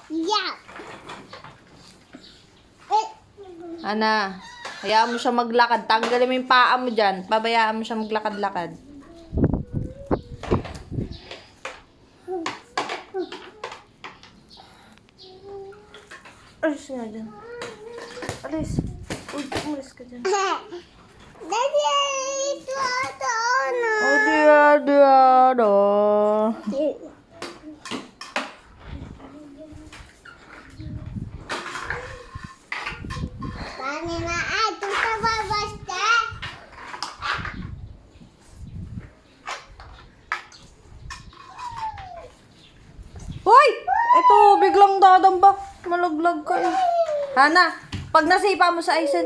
Yeah. Ana, hayaan mo siya maglakad. Tanggalin mo yung paa mo dyan. Pabayaan mo siya maglakad-lakad. Alis nga dyan. Alis. Uy, umalis ka dyan. Daddy, ito na. Ado. Paano na ito sa babasta? Hoy! Ito, biglang dadamba. Malaglag ka eh. Hana, pag nasipa mo sa isin.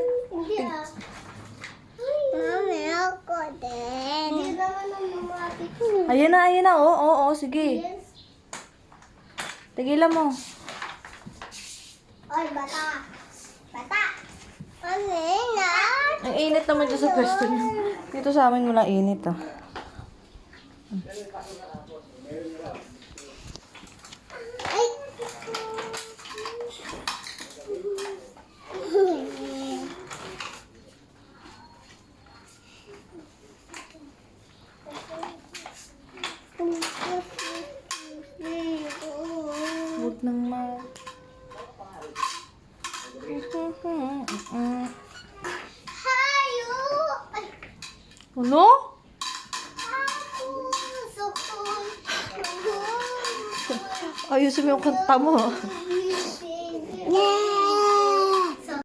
Mami, ako din. Hindi naman ang mamati ko. Ayan na. Oo, sige. Tigilan mo. Oy, bata. Bata. Ano na? Ang init naman dyan sa pwesto niyo. Dito sa amin wala init ah. Ay. Huwag nang ma... Hayo. Ay. Ano? Ako. Sukol. Ayusin mo yung kanta mo.